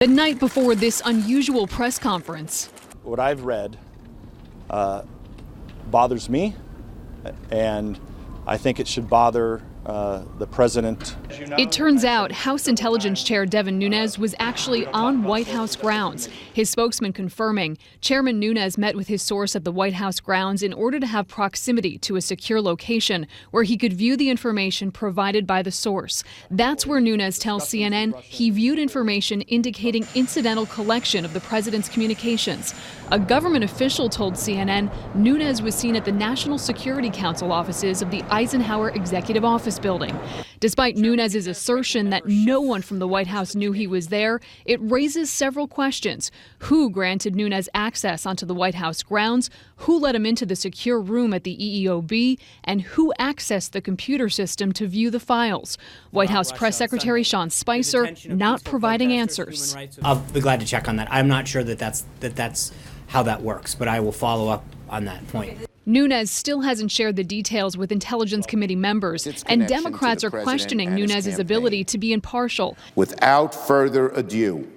The night before this unusual press conference. What I've read bothers me, and I think it should bother the president. It turns out House Intelligence Chair Devin Nunes was actually on White House grounds. His spokesman confirming Chairman Nunes met with his source at the White House grounds in order to have proximity to a secure location where he could view the information provided by the source. That's where Nunes tells CNN he viewed information indicating incidental collection of the president's communications. A government official told CNN Nunes was seen at the National Security Council offices of the Eisenhower Executive Office Building. Despite Nunes' assertion that no one from the White House knew he was there, it raises several questions. Who granted Nunes access onto the White House grounds? Who let him into the secure room at the EEOB? And who accessed the computer system to view the files? White House Press Secretary Sean Spicer not providing answers. I'll be glad to check on that. I'm not sure that that's how that works, but I will follow up on that point. Nunes still hasn't shared the details with Intelligence Committee members, and Democrats are questioning Nunes' ability to be impartial. Without further ado,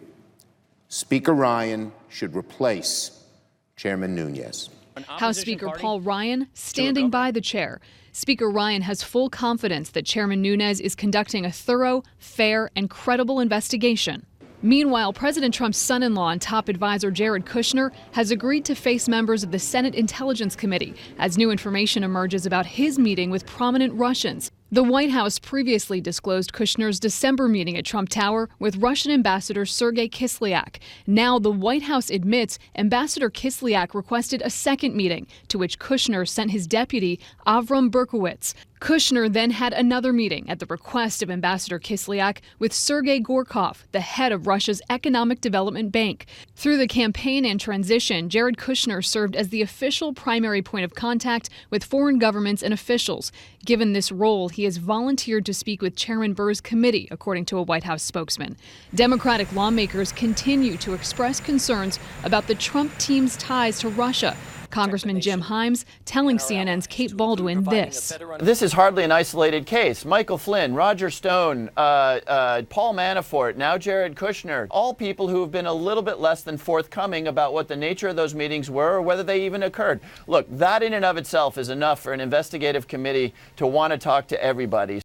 Speaker Ryan should replace Chairman Nunes. House Speaker Paul Ryan standing by the chair. Speaker Ryan has full confidence that Chairman Nunes is conducting a thorough, fair, and credible investigation. Meanwhile, President Trump's son-in-law and top advisor Jared Kushner has agreed to face members of the Senate Intelligence Committee as new information emerges about his meeting with prominent Russians. The White House previously disclosed Kushner's December meeting at Trump Tower with Russian Ambassador Sergei Kislyak. Now the White House admits Ambassador Kislyak requested a second meeting, to which Kushner sent his deputy, Avram Berkowitz. Kushner then had another meeting at the request of Ambassador Kislyak with Sergei Gorkov, the head of Russia's Economic Development Bank. Through the campaign and transition, Jared Kushner served as the official primary point of contact with foreign governments and officials. Given this role, he has volunteered to speak with Chairman Burr's committee, according to a White House spokesman. Democratic lawmakers continue to express concerns about the Trump team's ties to Russia. Congressman Jim Himes telling CNN's Kate Baldwin this. This is hardly an isolated case. Michael Flynn, Roger Stone, Paul Manafort, now Jared Kushner, all people who have been a little bit less than forthcoming about what the nature of those meetings were or whether they even occurred. Look, that in and of itself is enough for an investigative committee to want to talk to everybody.